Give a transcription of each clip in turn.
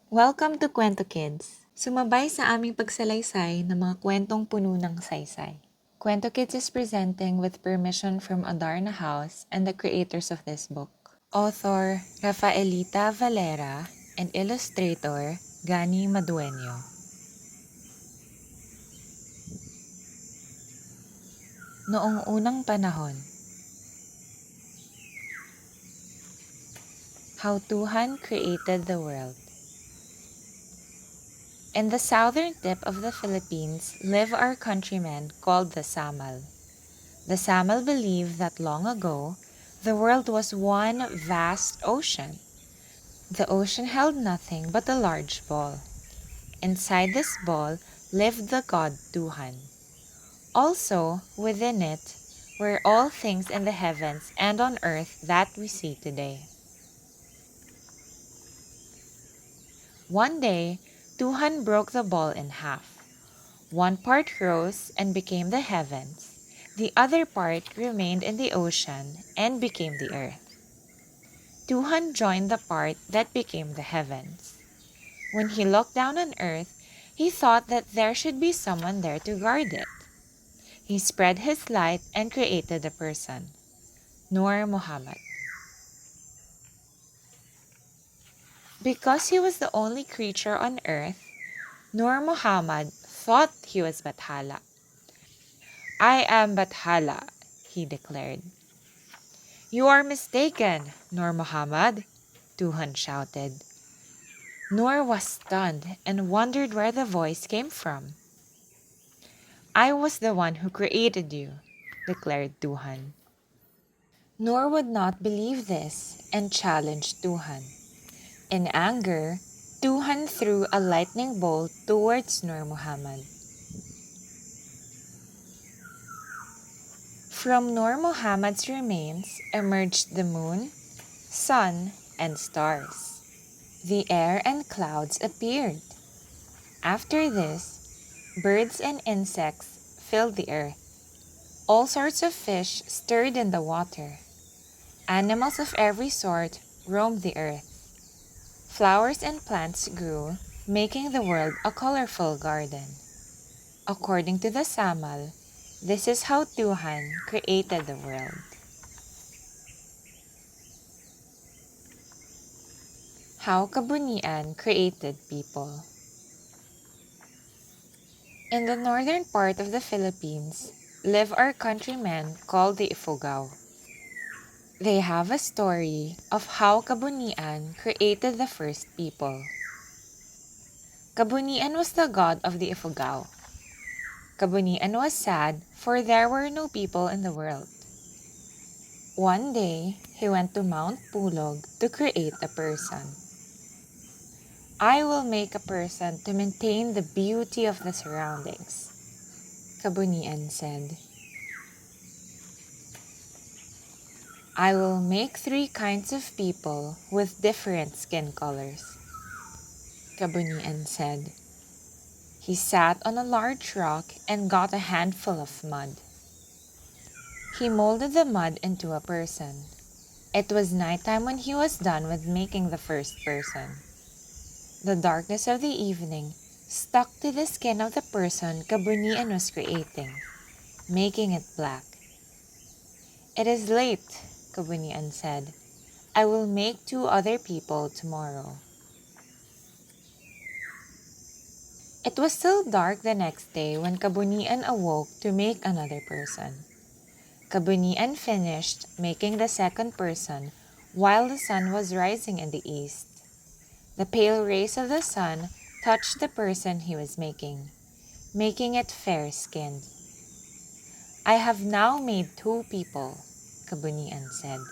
Welcome to Kwento Kids. Sumabay sa aming pagsalaysay ng mga kwentong puno ng saysay. Kwento Kids is presenting with permission from Adarna House and the creators of this book. Author Rafaelita Valera and illustrator Ghani Madueño. Noong unang panahon. How Tuhan created the world. In the southern tip of the Philippines live our countrymen called the Samal. The Samal believe that long ago, the world was one vast ocean. The ocean held nothing but a large ball. Inside this ball lived the god Tuhan. Also, within it were all things in the heavens and on earth that we see today. One day, Tuhan broke the ball in half. One part rose and became the heavens. The other part remained in the ocean and became the earth. Tuhan joined the part that became the heavens. When he looked down on earth, he thought that there should be someone there to guard it. He spread his light and created a person, Nur Muhammad. Because he was the only creature on earth, Nur Muhammad thought he was Bathala. "I am Bathala," he declared. "You are mistaken, Nur Muhammad," Tuhan shouted. Nur was stunned and wondered where the voice came from. "I was the one who created you," declared Tuhan. Nur would not believe this and challenged Tuhan. In anger, Tuhan threw a lightning bolt towards Nur Muhammad. From Nur Muhammad's remains emerged the moon, sun, and stars. The air and clouds appeared. After this, birds and insects filled the earth. All sorts of fish stirred in the water. Animals of every sort roamed the earth. Flowers and plants grew, making the world a colorful garden. According to the Samal, this is how Tuhan created the world. How Kabunian created people. In the northern part of the Philippines live our countrymen called the Ifugao. They have a story of how Kabunian created the first people. Kabunian was the god of the Ifugao. Kabunian was sad for there were no people in the world. One day, he went to Mount Pulog to create a person. "I will make a person to maintain the beauty of the surroundings," Kabunian said. "I will make 3 kinds of people with different skin colors," Kabunian said. He sat on a large rock and got a handful of mud. He molded the mud into a person. It was nighttime when he was done with making the first person. The darkness of the evening stuck to the skin of the person Kabunian was creating, making it black. "It is late," Kabunian said. "I will make 2 other people tomorrow." It was still dark the next day when Kabunian awoke to make another person. Kabunian finished making the second person while the sun was rising in the east. The pale rays of the sun touched the person he was making it fair-skinned. "I have now made 2 people," Kabunian said.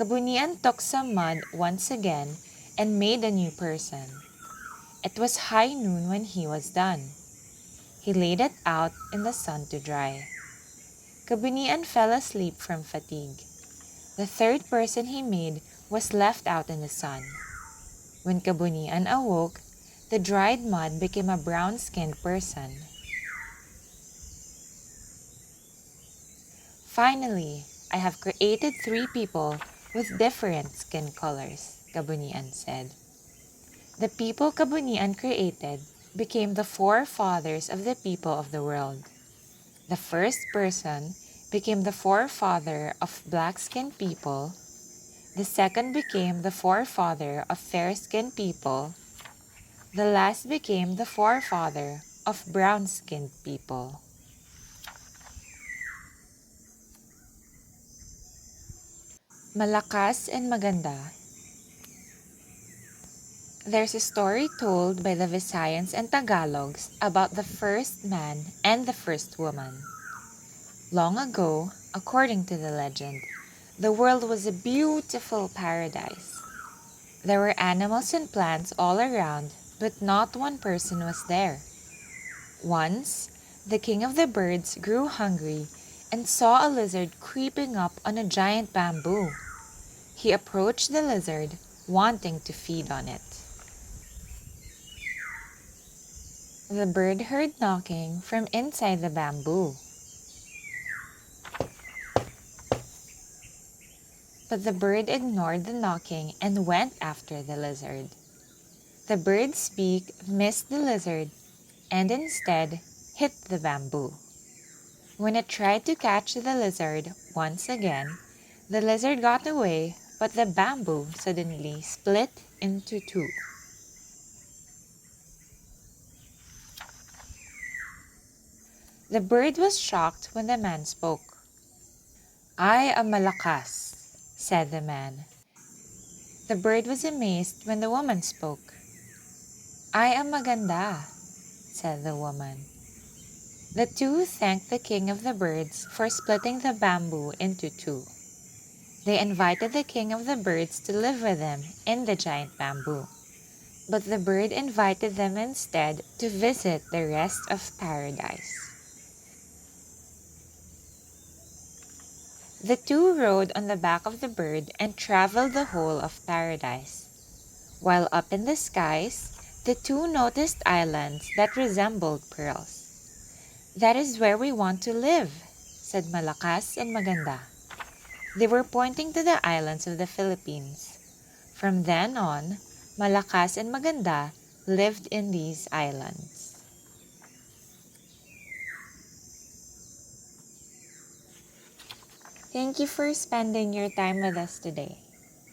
Kabunian took some mud once again and made a new person. It was high noon when he was done. He laid it out in the sun to dry. Kabunian fell asleep from fatigue. The third person he made was left out in the sun. When Kabunian awoke, the dried mud became a brown-skinned person. Finally, I have created 3 people with different skin colors, Kabunian said. The people Kabunian created became the forefathers of the people of the world. The first person became the forefather of black-skinned people. The second became the forefather of fair-skinned people. The last became the forefather of brown-skinned people. Malakas and maganda. There's a story told by the Visayans and Tagalogs about the first man and the first woman. Long ago, according to the legend, the world was a beautiful paradise. There were animals and plants all around, but not one person was there. Once, the king of the birds grew hungry and saw a lizard creeping up on a giant bamboo. He approached the lizard, wanting to feed on it. The bird heard knocking from inside the bamboo. But the bird ignored the knocking and went after the lizard. The bird's beak missed the lizard and instead hit the bamboo. When it tried to catch the lizard once again, the lizard got away, but the bamboo suddenly split into 2. The bird was shocked when the man spoke. "I am malakas," said the man. The bird was amazed when the woman spoke. "I am maganda," said the woman. The 2 thanked the king of the birds for splitting the bamboo into 2. They invited the king of the birds to live with them in the giant bamboo. But the bird invited them instead to visit the rest of paradise. The 2 rode on the back of the bird and traveled the whole of paradise. While up in the skies, the 2 noticed islands that resembled pearls. "That is where we want to live," said Malakas and Maganda. They were pointing to the islands of the Philippines. From then on, Malakas and Maganda lived in these islands. Thank you for spending your time with us today.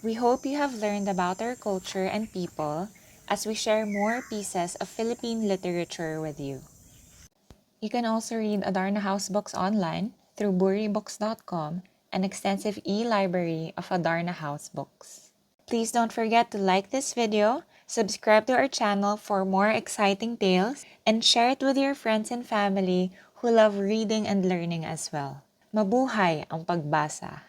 We hope you have learned about our culture and people as we share more pieces of Philippine literature with you. You can also read Adarna House books online through buribooks.com, an extensive e-library of Adarna House books. Please don't forget to like this video, subscribe to our channel for more exciting tales, and share it with your friends and family who love reading and learning as well. Mabuhay ang pagbasa!